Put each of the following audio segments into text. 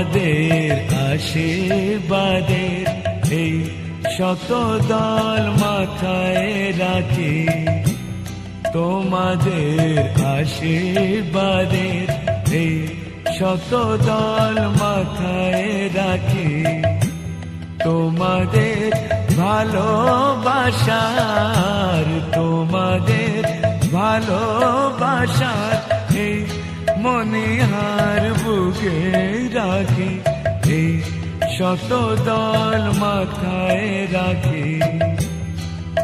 তোমাদের আশীর্বাদের এই শতদল মাথায় রাখি, তোমাদের আশীর্বাদের এই শতদল মাথায় রাখি, তোমাদের ভালোবাসার, তোমাদের ভালোবাসার এই মনিহার বুকে রাখি, এই শতদল মাথায় রাখি,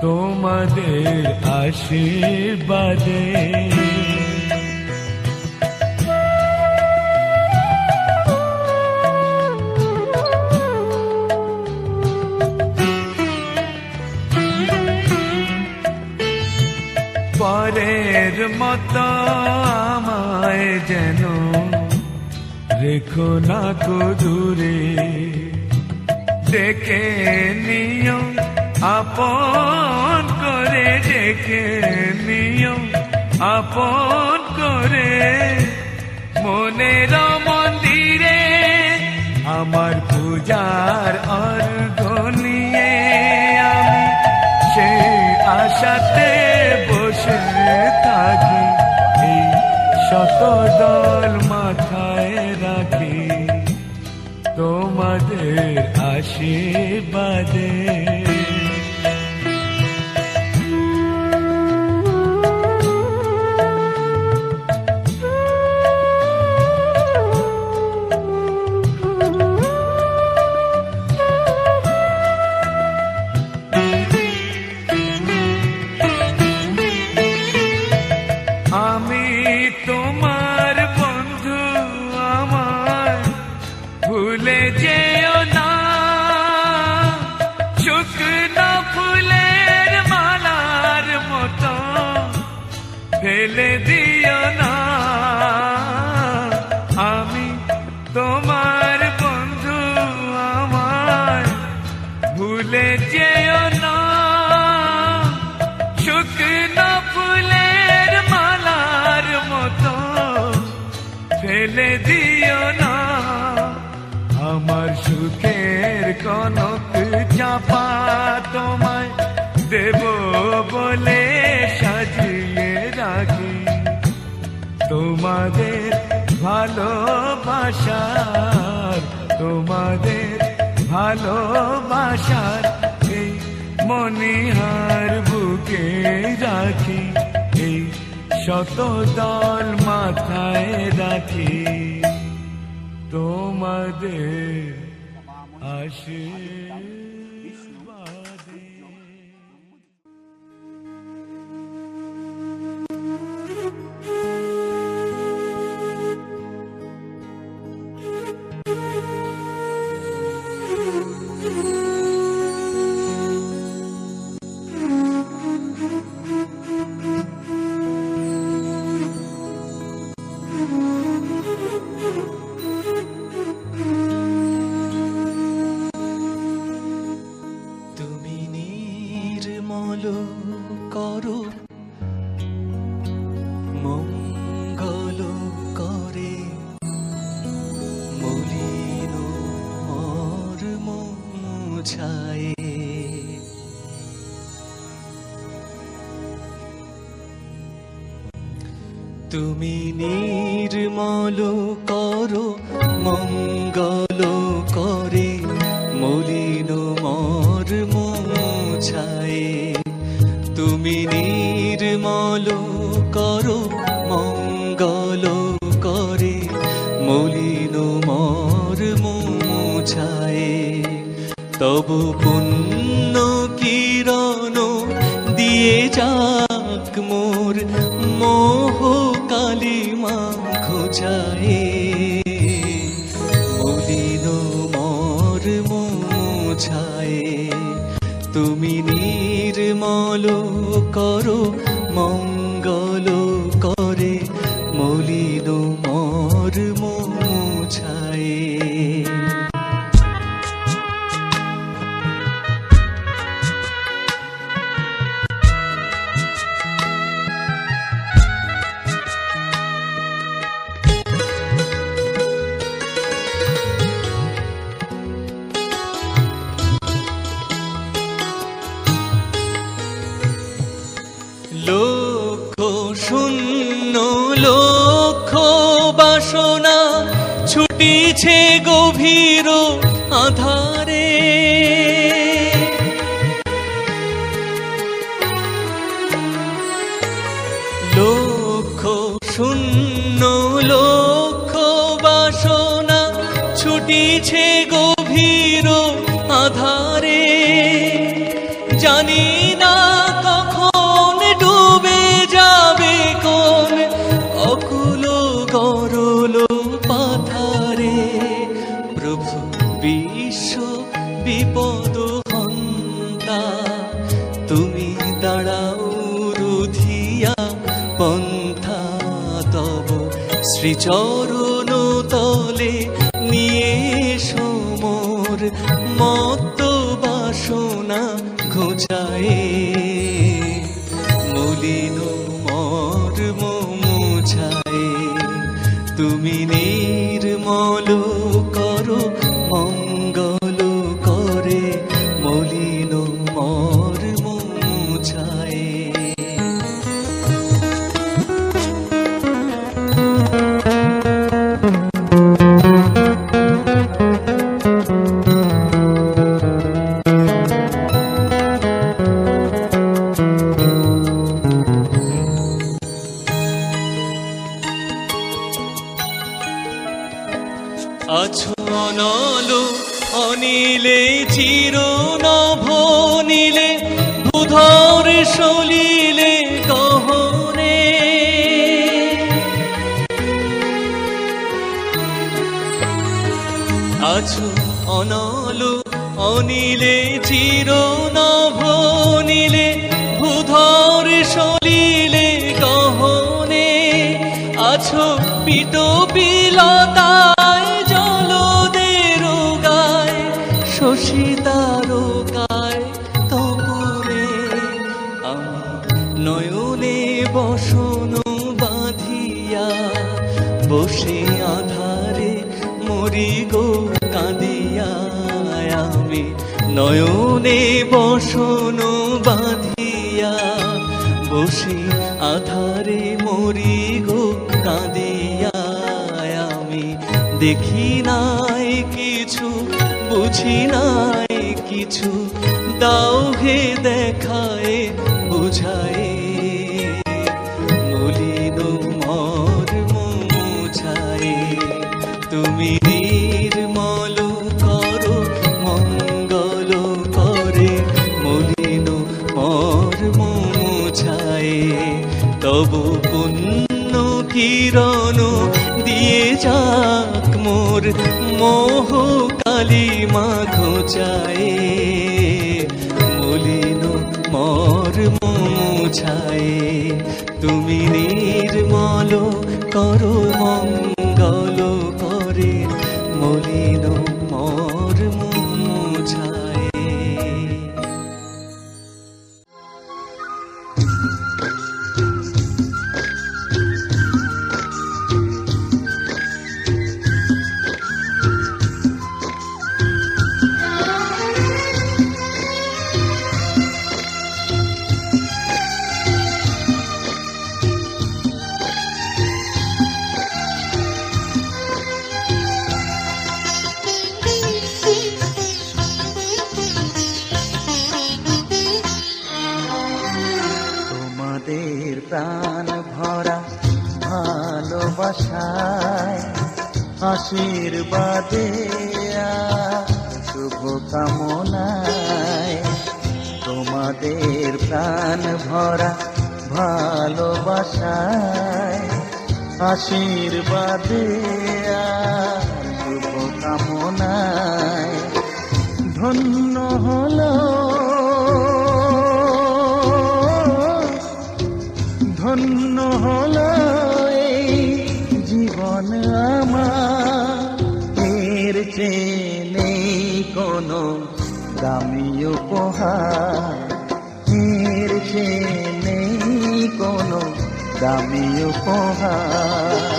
তোমাদের আশীর্বাদে। পরের মতো আমায় যেন রেখো না কো দূরে, ডেকে নিও আপন করে, ডেকে নিও আপন করে, মনের মন্দিরে আমার পূজার অর্ঘ নিয়ে আমি সেই আশাতে বসে থাকি, এই শতদল মাথায় রাখি, তোমাদের আশীর্বাদে। আমি তোমার বন্ধু, আমার ভুলে যেও না, শুকনো ফুলের মালার মতো ফেলে দিও না। আমি তোমার বন্ধু, আমার ভুলে যেও না, শুকনো ফুলের মালার মতো ফেলে দিও না। আমার সুখের কনক চাপা তোমায় দেব বলে সাজিয়ে রাখি, তোমাদের ভালোবাসার, তোমাদের ভালোবাসার এই মনিহার বুকে রাখি, এই শতদল মাথায় রাখি, তোমাদের আশীর্বাদে। করো মঙ্গল করে, মলিন মর্ম মুছায়ে। তুমি নির্মল করো মঙ্গল করে, মলিন মর্ম মুছায়ে। তুমি নির্মল করো মঙ্গল করে, মলিন মর্ম মুছায়ে। তব পুণ্য কিরণ দিয়ে যাক মোর মোহ কালিমা ঘোচায়ে। মলিন মর্ম মুছায়ে। তুমি নির্মল করো মঙ্গল করে, মলিন মর্ম মুছায়ে। ছুটিছে গভীর আধারে, লক্ষ শূন্য লক্ষ বাসনা ছুটিছে গভীর আধারে, জানি না কখন ডুবে যাবে কোন অকুল গরল পাথারে। প্রভু বিশ্ব বিপদ হন্তা, তুমি দাঁড়াও রুধিয়া পন্থা, তব শ্রীচরণ তলে নিয়ে সমর মত্ত বাসনা ঘোচায়ে। মলিন মর্ম মুছায়ে, তুমি নির্মল করো মঙ্গল করে, মলিন মর্ম মুছায়ে। আছো অনল অনিলে চির নভ নীলে, ভূধর সলিলে গহনে। আছো অনল অনিলে চির নভ নীলে, ভূধর সলিলে গহনে। আছো পিত বিলতায় জলদের গায়, শশী তারকায় তপনে। আমি নয়নে বসন বাঁধিয়া, বসে আধারে মরি গো কাঁদিয়া। আমি নয়নে বসন বাঁধিয়া, বসে আধারে মরি গো কাঁদিয়া। আমি দেখি নাই কিছু, বুঝি নাই কিছু, দাও হে দেখায় বুঝায়ে। মলিন মর্ম মুছায়ে, তুমি নির্মল করো মঙ্গল করে, মলিন মর্ম মুছায়ে। তব পুণ্য কিরণ দিয়ে যাক মোর মোহ কালিমা ঘোচায়ে। মলিন মর্ম মুছায়ে, তুমি নির্মল করো মঙ্গল করে, মলিন মর্ম মুছায়ে। প্রাণ ভরা ভালোবাসায়, আশীর্বাদে শুভ কামনায়। তোমাদের প্রাণ ভরা ভালোবাসায়, আশীর্বাদে শুভ কামনায়। ধন্য হলো ধন্য হলো এই জীবন আমার, এর চেয়ে নেই কোনো দামি উপহার, এর চেয়ে নেই কোনো দামি উপহার।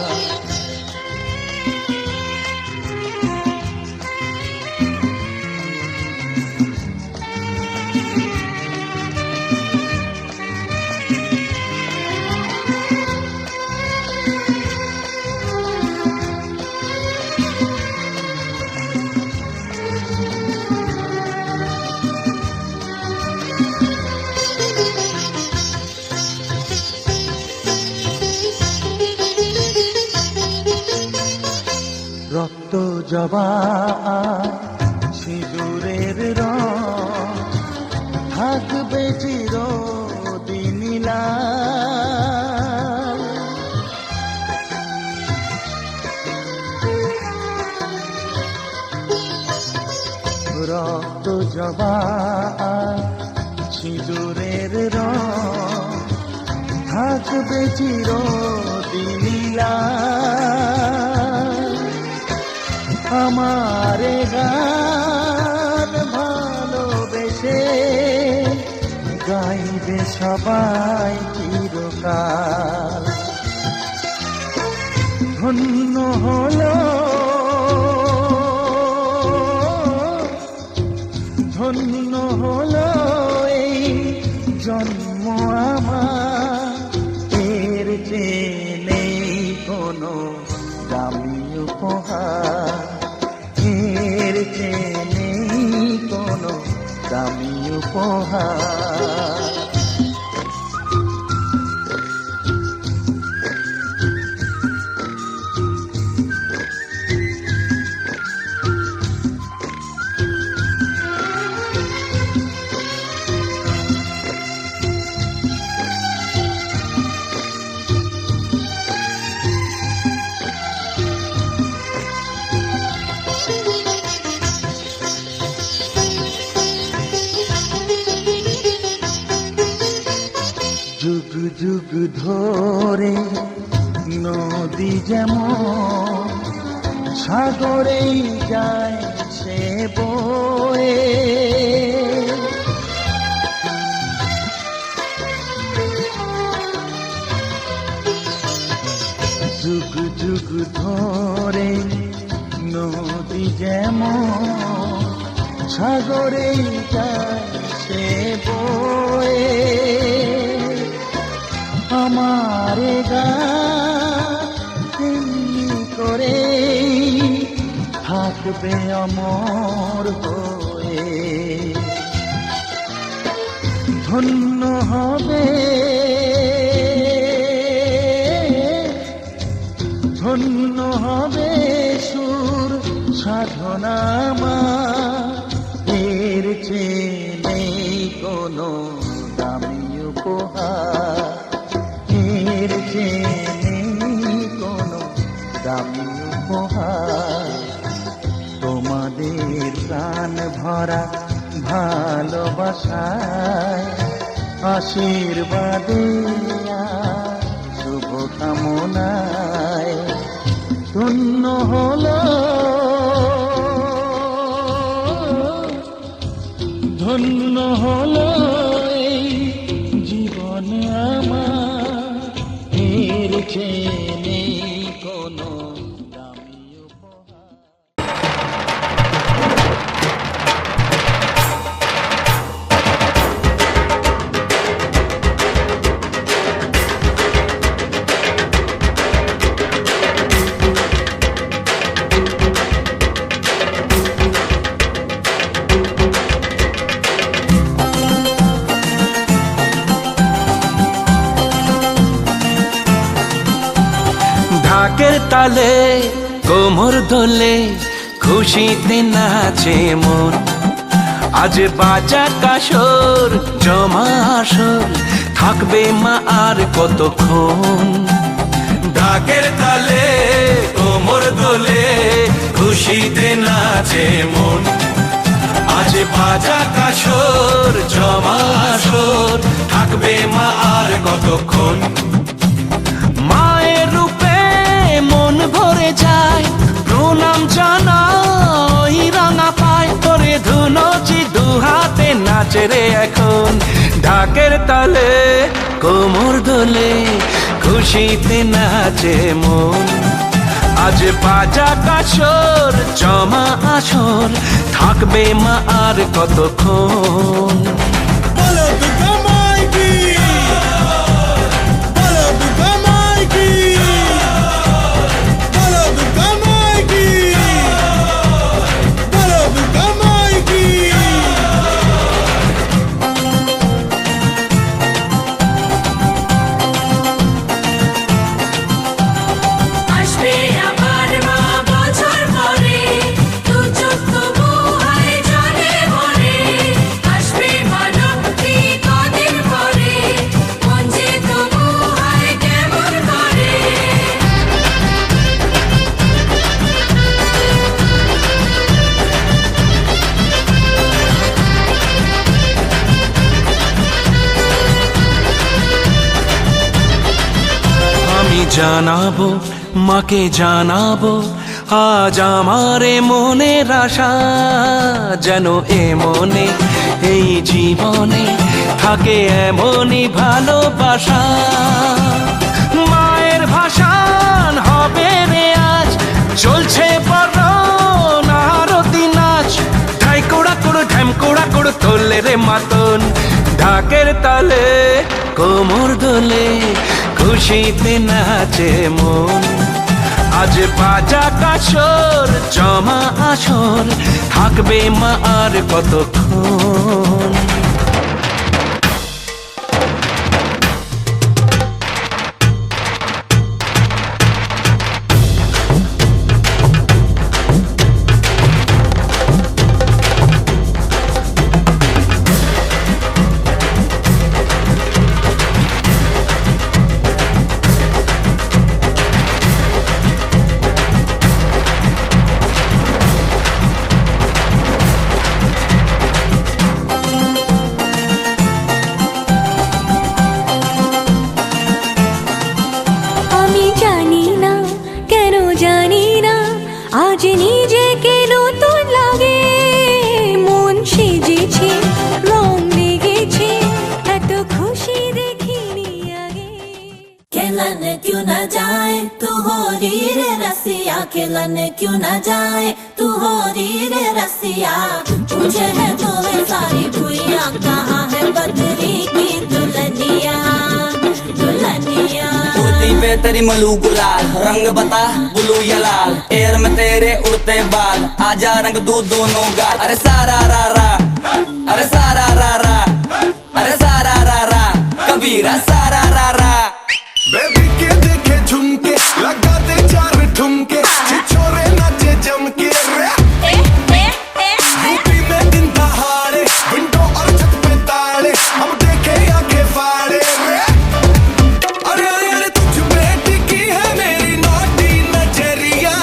রক্ত জবা সিঁদুরের রং থাকবে চিরদিন লাল। রক্ত জবা সিঁদুরের রং থাকবে চিরদিন লাল। আমার গান ভালোবেসে গাইবে সবাই চিরকাল। ধন্য হলো ধন্য হলো এই জন্ম আমার, এর চেয়ে নেই কোনো দামি উপহার, এর চেয়ে নেই কোনো দামি উপহার। যুগ যুগ ধরে নদী যেমন সাগরেই যায় সে বয়ে, যুগ যুগ ধরে নদী যেমন সাগরেই যায় সে বয়ে। আমার গান করে থাকবে অমর হয়ে। ধন্য হবে ধন্য হবে সুর সাধনা আমার, এর চেয়ে নেই কোনো দামি উপহার, এর চেয়ে নেই কোনো দামি উপহার। তোমাদের প্রাণ ভরা ভালোবাসায় আশীর্বাদে শুভ কামনায় ধন্য হলো ধন্য হলো এই জীবন আমার, এর চেয়ে নেই কোনো দামি উপহার। ঢাকের তালে কোমর দোলে খুশিতে নাচে মন, আজ বাজা কাসর জমা আসর থাকবে মা আর কতক্ষণ। ঢাকের তালে কোমর দোলে খুশিতে নাচে মন, আজ বাজা কাসর জমা আসর থাকবে মা আর কতক্ষণ। মায়ের রূপে মন ভরে যায় প্রণাম জানাই রাঙা পায় করে ধুনচি দুহাতে নাচে রে এখন। ঢাকের তালে কোমর দোলে খুশিতে নাচে মন, আজ বাজা কাসর জমা আসর থাকবে মা আর কতক্ষণ। আসবে আবার মা বছর জানাবো মাকে জানাবো আজ আমারে মনের আশা, যেন এ মনে এই জীবনে থাকে এমনই ভালোবাসা। মায়ের ভাষান হবে রে আজ, চলছে বরণ আরতি নাচ, ঢাই কোড়া কোড়ো ঢ্যাম কোড়া কোড়ো তোলে রে মাতন, ঢাকের তালে কোমর দোলে খুশিতে নাচে মন। আজ বাজা কাসর জমা আসর, থাকবে মা আর কতক্ষণ। আজ নিজেকে নতুন লাগে, মন সেজেছে রং লেগেছে, এত খুশি দেখিনি আগে। खेलन क्यों न जाए तू होरी रे रसिया, खेलन क्यों न जाए तू होरी रे रसिया। पूछे है तो वे सारी भुइया, कहाँ है बदरी की दुल्हनिया दुल्हनिया। कुर्ती पे तेरी मलू गुलाल, रंग बता ब्लू या लाल, एयर में तेरे उड़ते बाल, आजा रंग दू दोनों गाल। अरे सारा रा रा, अरे सारा रा रा, अरे सारा रा रा, कबीरा सारा रा रा। बेबी के देखे झुमके, लगा दे चार ठुमके, छिछोरे नाचे जमके रे। यूपी में दिन दहाड़े, विंडो और छत पे ताड़े, हम देखे आंखें फाड़े रे। अरे अरे अरे तुझ पे टिकी है मेरी नौटी नजरिया,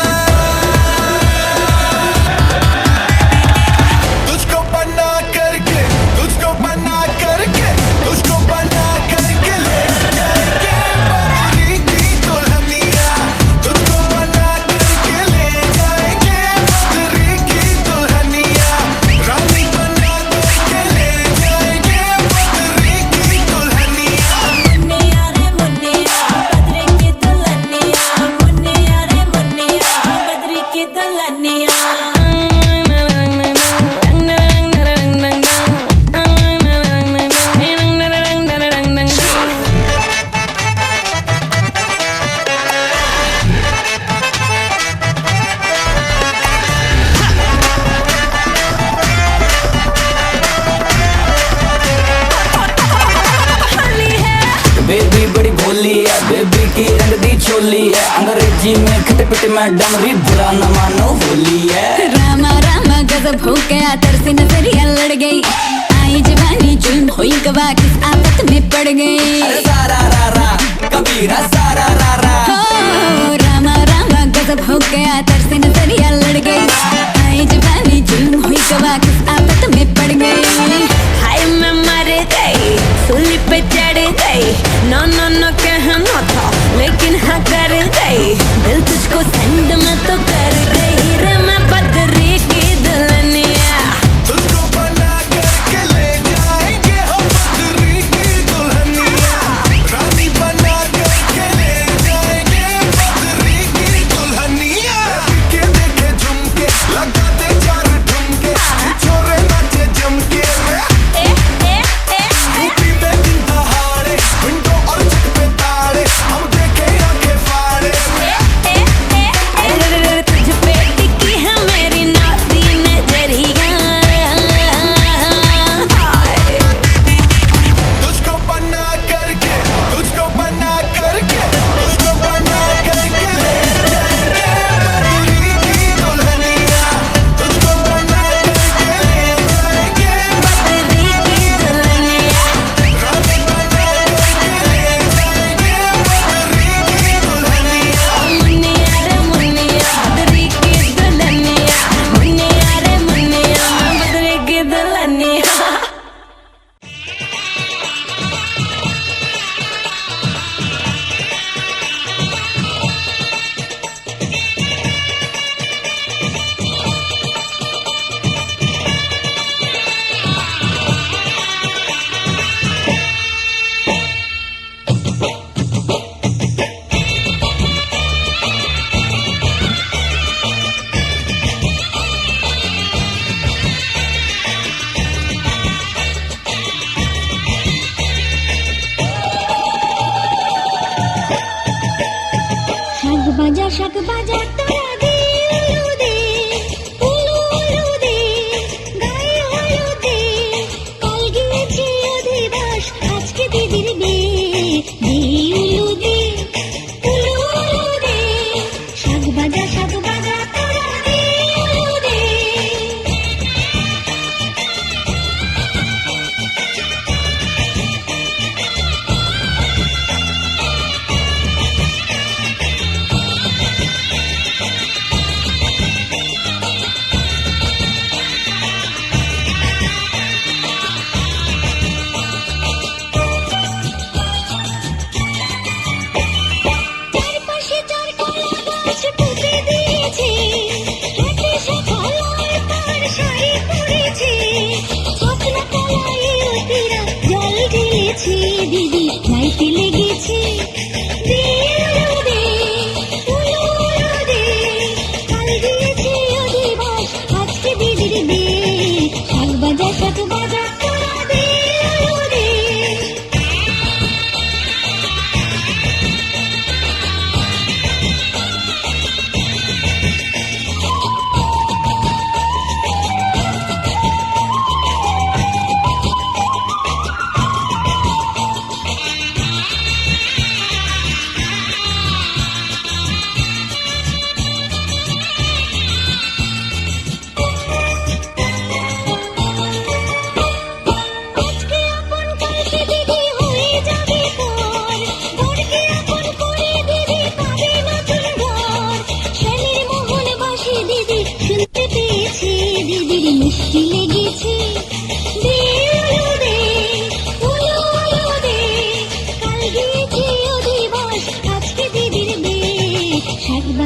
तुझको बना करके, तुझको बना करके, तुझको बना करके ले जाएंगे बदरी की दुल्हनिया, तुझको बना करके ले जाएंगे बदरी की दुल्हनिया, रानी बना करके ले जाएंगे बदरी की दुल्हनिया। मुन्निया रे मुन्निया, बदरी की दुल्हनिया, मुन्निया रे मुन्निया, बदरी की दुल्हनिया। बेबी बड़ी भोली है, बेबी की रंग दी चोली है, अंग्रेजी में खट पिट में डमरी, बुरा न मानो होली है। रामा रामा गजब हो गया, तरसी नजरिया लड़ गई, आई जवानी जुल्म हुई गवा, किस आफत में पड़ गई। अरे सारा रा रा, कबीरा सारा रा रा। हो रामा रामा गजब हो गया, तरसी नजरिया लड़ गई, आई जवानी जुल्म हुई गवा, किस आफत में पड़ गई। हाय मैं मर गई, सूली पे चढ़ गई, नो नो नो कहना था लेकिन हाँ कर गई, दिल तुझको सेंड मैं तो कर गई रे, मैं बदरी की दुल्हनिया। तुझको बना करके ले जाएंगे हम बदरी की दुल्हनिया, रानी बना करके ले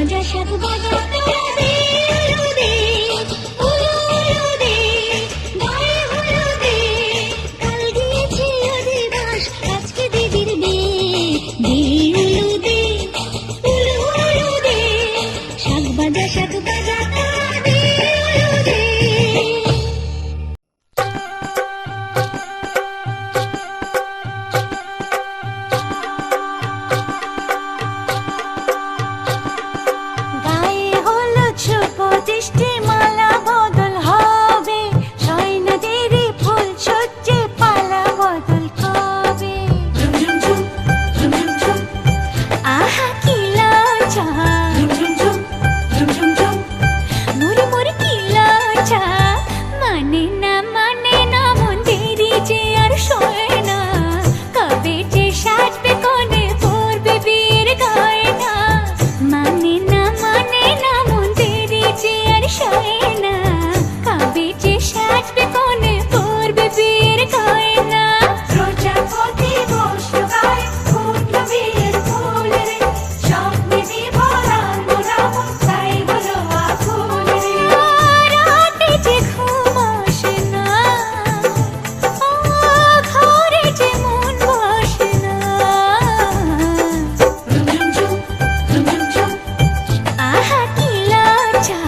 বাজা শাক বাজা দে উলু দে উলু উলু দে গায়ে উলু দে কাল গিয়েছে অধিবাস আজকে দিদির বিয়ে দে উলু দে উলু উলু দে শাক বাজা দে উলু দে গায়ে হলুদ শুভ দৃষ্টি মালা বদল হবে সৈন্যদের ফুল সজ্জে পালা বদল কবে আহা কি লজ্জা মুড়ি মুড়ি কি লজ্জা মানে না মন দেরি যে আর সয় না কবে যে সাজবে কোণে পরবে বিয়ের গয়না মানে না মন দেরি যে আর সয় না কবে যে সাজবে কোণে পরবে বিয়ের গয়না প্রজাপতি বসলো গায়ে ফুটলো বিয়ের ফুল রে স্বপ্নে বিভরাঙ্গ রাম তাই হলো আকুল রে রাতে যে ঘুম আসে না ঘরে যে মন বসে না আহা কি লজ্জা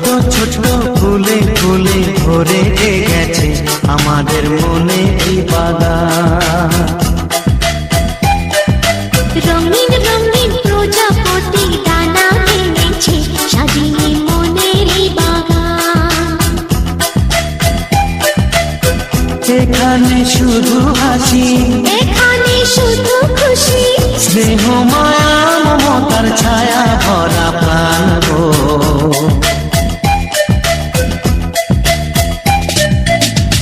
ছোট ছোট ফুলে ফুলে ভরে গেছে আমাদের মনে এই বাগান। রঙিন রঙিন প্রজাপতি ডানা মেলেছে সাজিয়ে মনের এই বাগান। এখানে শুধু হাসি, এখানে শুধু খুশি, স্নেহ মায়া মমতার ছায়া ভরা প্রাণ গো।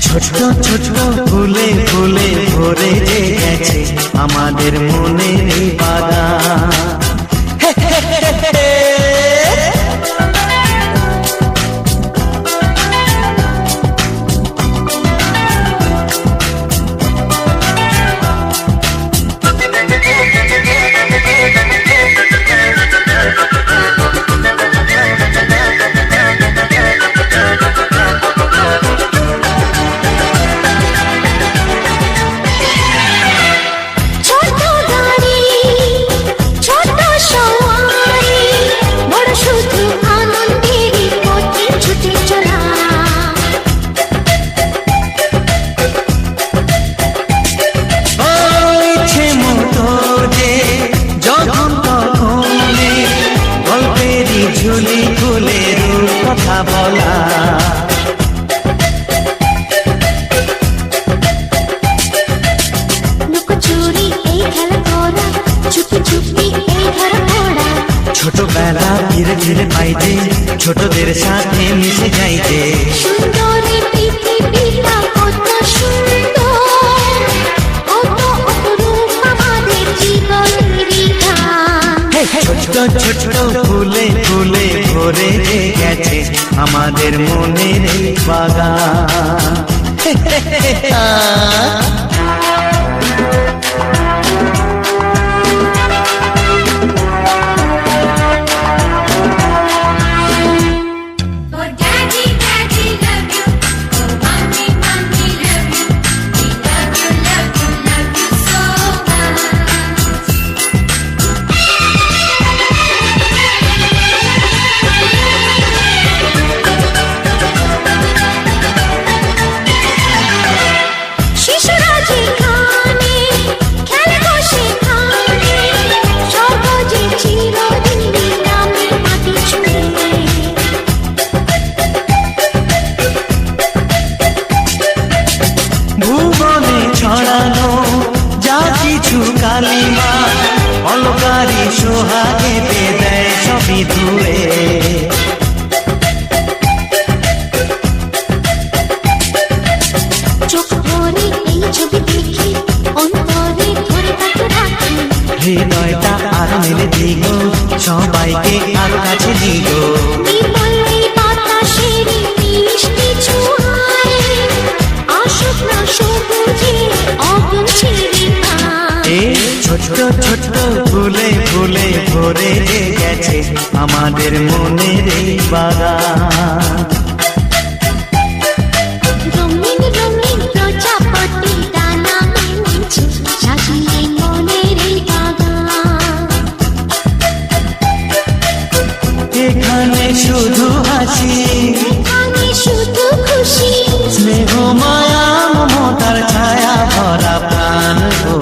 ছোট ছোট ফুলে ফুলে ভরে গেছে আমাদের মনের এই বাগান। ছোট গাড়ি ছোট সওয়ারি, বড় শুধু আনন্দেরই পথে ছুটে চলা। ইচ্ছে মতো যে যখন তখনে গল্পেরই ঝুলি খুলে কথা বলা। লুকোচুরি এই খেলা করা, চুপি চুপি এই ধরা পড়া। ছোটবেলা ধীরে ধীরে পাইতে ছোটদের সাথে মিশে যাইতে। সুন্দরী পৃথিবীটা কত সুন্দর, কত অপরূপ আমাদের জীবনেরই গান। ছোট ছোট ফুলে ফুলে ভরে গেছে আমাদের মনের এই বাগান। Oh daddy, daddy love you. Oh mommy, mommy love you. We love you, love you, love you so much. শিশুরা যেখানে খেলবো সেখানে, স্বর্গ যে চিরদিনই নামে মাটি ছুঁয়ে। ভুবনে ছড়ানো যা কিছু কালিমা অলকারি সোহাগে দেয় সবই ধুয়ে। চোখ ভরে এই ছবি দেখি, অন্তরে ধরে তাকে রাখি। হৃদয়টা আর মেলে দিগ সবাইকে আরো কাছে দিগ। বিমল এই বাতাসের মিষ্টি ছোঁয়ায়, আসুক না সবুজে অগুন ছিঁড়ে খায়। এ ছোট ছোট ফুলে ফুলে ভরে গেছে আমাদের মনের এই বাগান। রঙিন রঙিন প্রজাপতি ডানা মেলেছে সাজিয়ে মনের এই বাগান। এখানে শুধু হাসি, এখানে শুধু খুশি, স্নেহ মায়া মমতার ছায়া ভরা প্রাণ গো।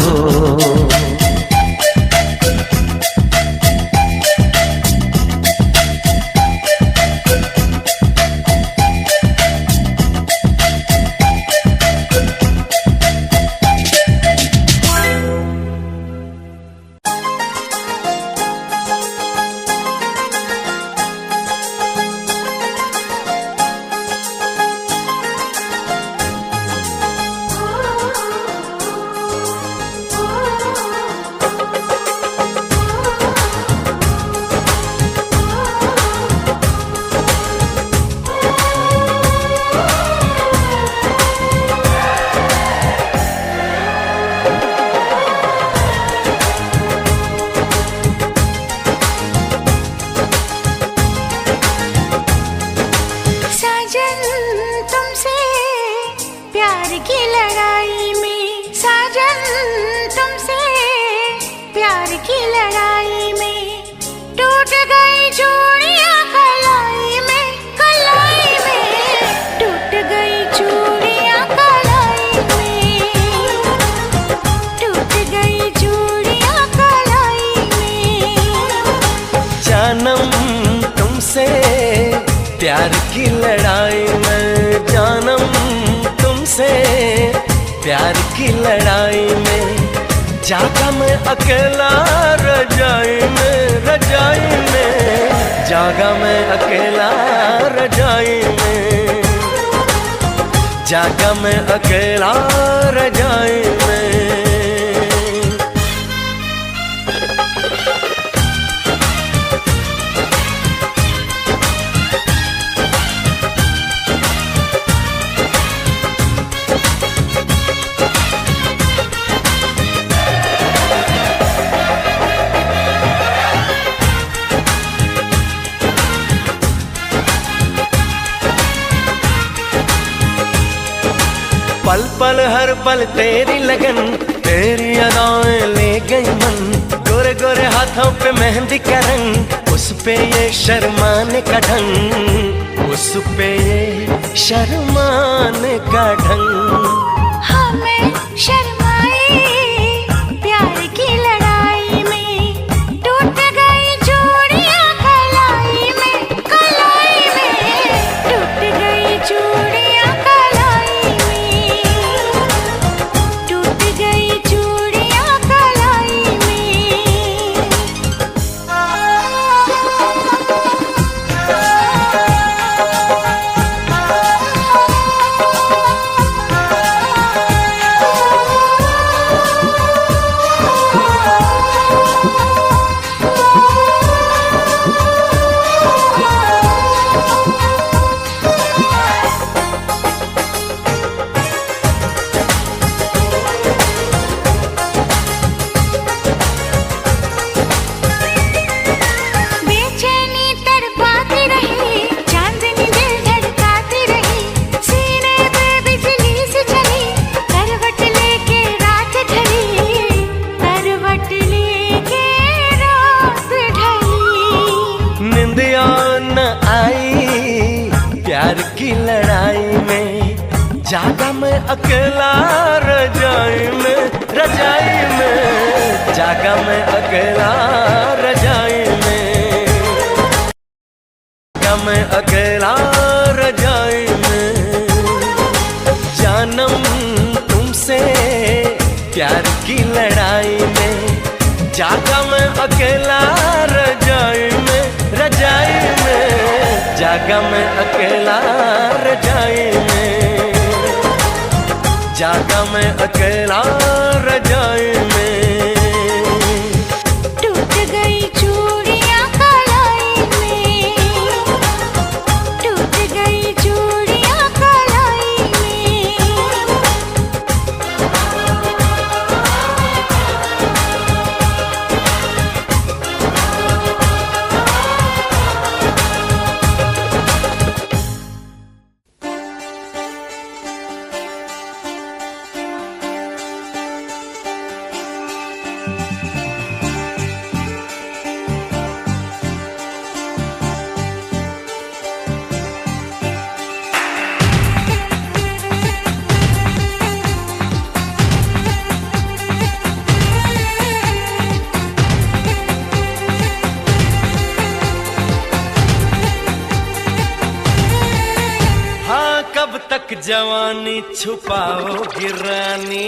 तुमसे प्यार की लड़ाई में जानम तुमसे प्यार की लड़ाई में जागा मैं अकेला रजाई में जागा मैं अकेला रजाई में जागा मैं अकेला रजाई में पल पल हर पल तेरी लगन तेरी अदाएं ले गई मन गोरे गोरे हाथों पे मेहंदी का रंग उस पे ये शर्माने का ढंग उस पे ये शर्माने का ढंग हमें शर्माए प्यार की लड़ाई में टूट गई चूड़ियां कलाई में टूट गई चूड़ियां कलाई में टूट गई चूड़ियां कलाई बेचैनी तड़पाती रही चांदनी दिल धड़काती रही सीने पे बिजली से चली करवट लेके रात ढली करवट लेके रात ढली निंदिया न आई प्यार की लड़ाई में जागा मैं अकेला रजाई में जागा मैं अकेला रजाई में जागा मैं अकेला रजाई में जानम तुमसे प्यार की लड़ाई में जागा मैं अकेला रजाई में जागा मैं अकेला रजाई में जागा मैं अकेला रजाई में टूट गई चूड़ियां कलाई में टूट गई चूड़ियां कलाई में हाँ कब तक जवानी छुपाओगी रानी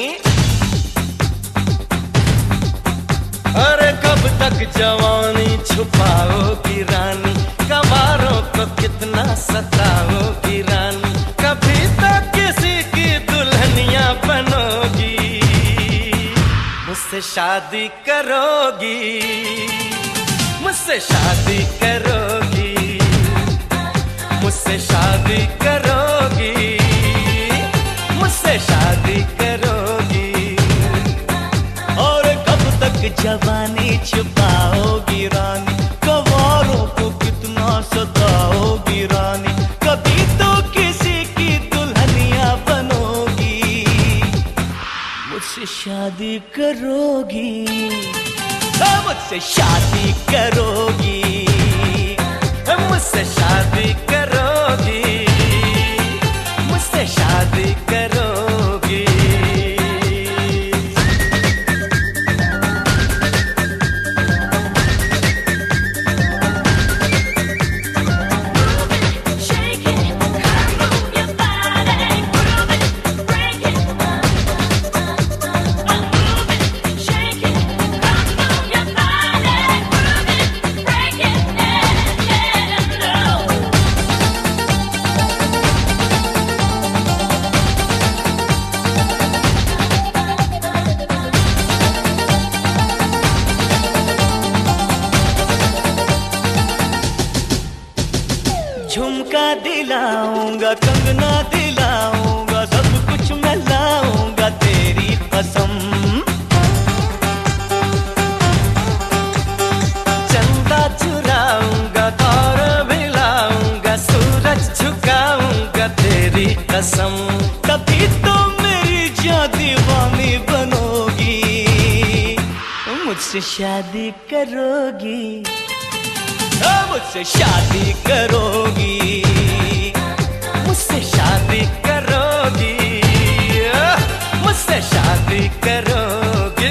अरे कब तक जवानी छुपाओगी रानी कवारों को कितना सताओगी रानी कभी तो किसी की दुल्हनिया बनोगी मुझसे शादी करोगी मुझसे शादी करोगी मुझसे शादी करोगी मुझसे शादी करोगी और कब तक जवानी छुपाओगी रानी कवारों को कितना सताओगी रानी कभी तो किसी की दुल्हनिया बनोगी मुझसे शादी करोगी मुझसे शादी करोगी मुझसे शादी करोगी मुझसे शादी करोगी झुमका दिलाऊंगा, कंगना दिलाऊंगा, सब कुछ मैं लाऊंगा तेरी कसम। चंदा चुराऊंगा, तारा भी लाऊंगा, सूरज झुकाऊंगा तेरी कसम। तभी तो मेरी जान दीवानी बनोगी, मुझसे शादी करोगी, मुझसे शादी करोगी, मुझसे शादी करोगी, मुझसे शादी करोगी।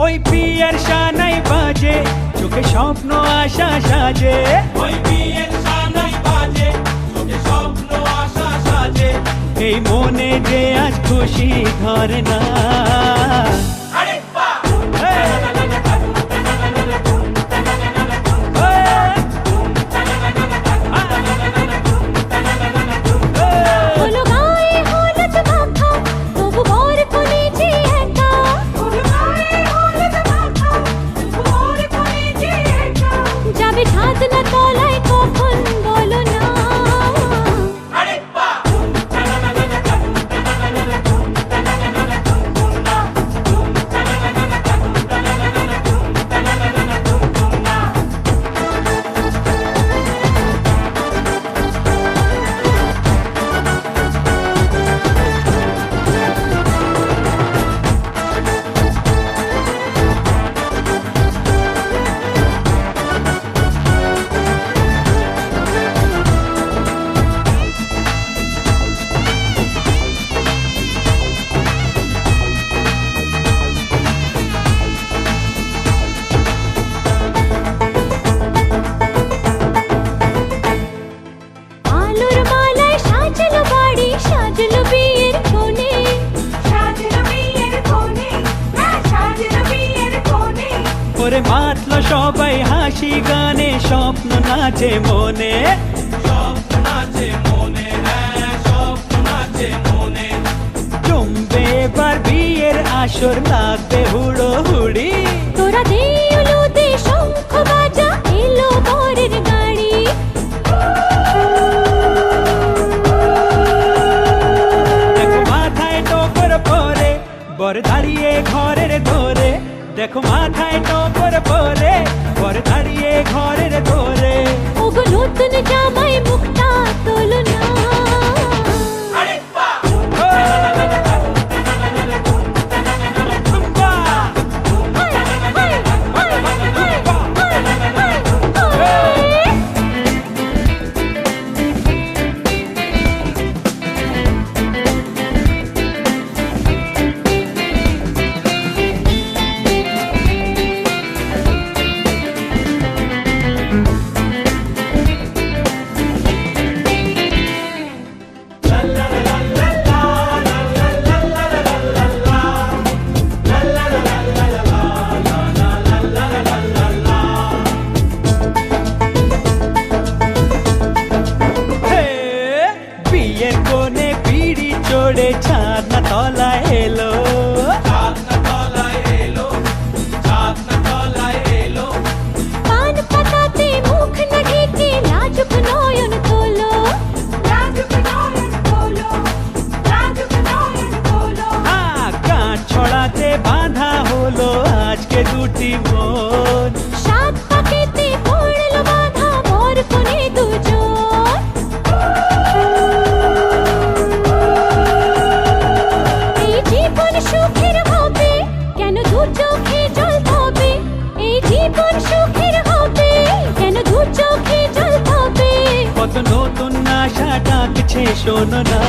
ওই বিয়ের শানাই বাজে, চোখে স্বপ্ন আশা সাজে। ওই বিয়ের শানাই বাজে, চোখে স্বপ্ন আশা সাজে। এই মনে যে আজ খুশি ধরে না। ওরে মাতলো সবাই হাসি গানে, স্বপ্ন নাচে মনে, স্বপ্ন নাচে মনে, স্বপ্ন নাচে মনে। জমবে এবার বিয়ের আসর, লাগবে হুড়ো হুড়ি। তোরা দে উলু দে শঙ্খ বাজা, এলো বরের গাড়ি। দেখো মাথায় টোপর পরে, বর দাঁড়িয়ে ঘরের ধরে। দেখো মাথায় টোপর পরে, বর দাঁড়িয়ে ঘরের ধরে। ওগো নতুন জামাই মুখটা তোলো না। চাঁদ না তলায় এলো, চাঁদ না তলায় এলো, চাঁদ না তলায় এলো। পান পাতাতে মুখ না ঢেকে লাজুক নয়ন তোলো, লাজুক নয়ন তোলো, দুটি বোন সাত পাকেতে পড়লো বাঁধা মোর কোণে দুজন এই জীবন সুখের হবে কেন দু চোখে জল ধবে এই জীবন সুখের হবে কেন দু চোখে জল ধবে কত নতুন আশা ডাকছে শোনো না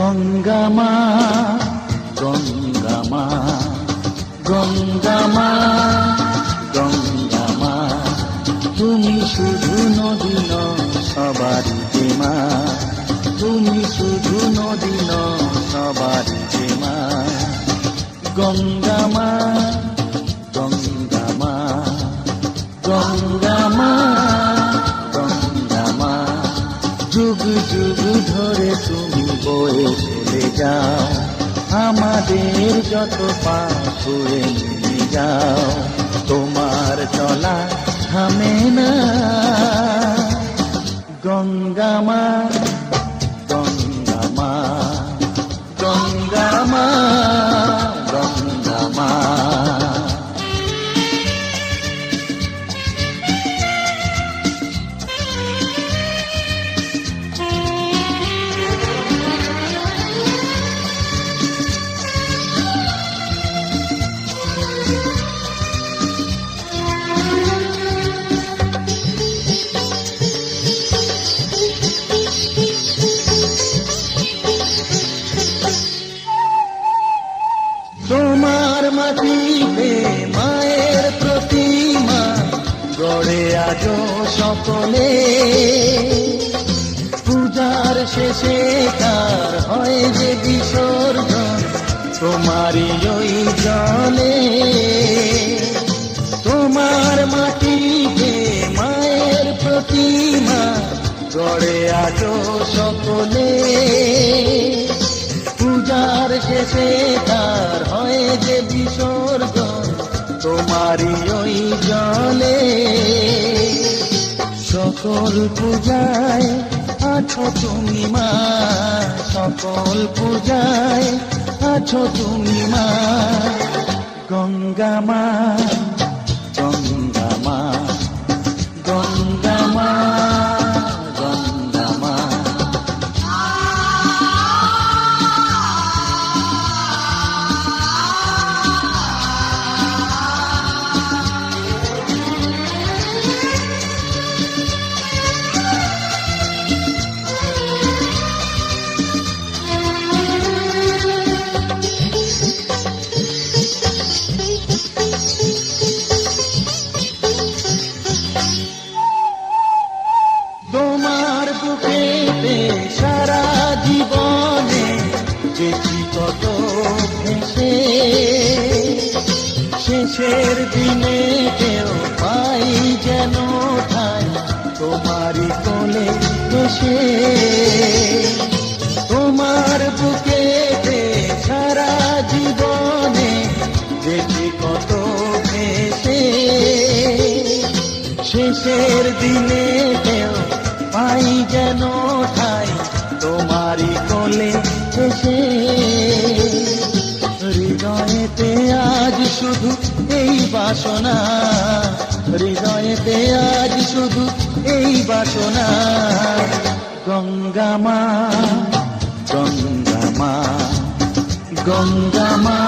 গঙ্গা মা, গঙ্গা মা, গঙ্গা মা, গঙ্গা মা, তুমি শুধু নদী নও সবারই মা, তুমি শুধু নদী নও সবারই মা। গঙ্গা মা, গঙ্গা মা, গঙ্গা মা, গঙ্গা মা, যুগ যুগ ধরে তুমি বয়ে চলে যাও, আমাদের যত পাপ ছুঁয়ে নিয়ে যাও, তোমার চলা থামে না। গঙ্গা মা, গঙ্গা মা, গঙ্গা মা, গঙ্গা মা। তোমার মাটিতে মায়ের প্রতিমা গড়ে আজো সকলে, পূজার শেষে তার হয় যে বিসর্জন তোমারই ওই জলে। তোমার মাটিতে মায়ের প্রতিমা গড়ে আজো সকলে, পূজার শেষে তার হয় যে বিসর্জন তোমারই ওই জলে। সকল পূজায় আছো তুমি মা, সকল পূজায় আছো তুমি মা। গঙ্গা মা, গঙ্গা মা, গঙ্গা মা, গঙ্গা মা। তোমার বুকেতে সারা জীবনে দেখি কত ভেসে, শেষের দিনে কেউ পাই যেন ঠাই তোমারই কোলে বসে। তোমার বুকেতে সারা জীবনে দেখি কত ভেসে, শেষের দিনে কেউ পাই যেন ঠাই তোমারই কোলে এসে। হৃদয়েতে আজ শুধু এই বাসনা, হৃদয়েতে আজ শুধু এই বাসনা। গঙ্গা মা, গঙ্গা মা, গঙ্গা মা,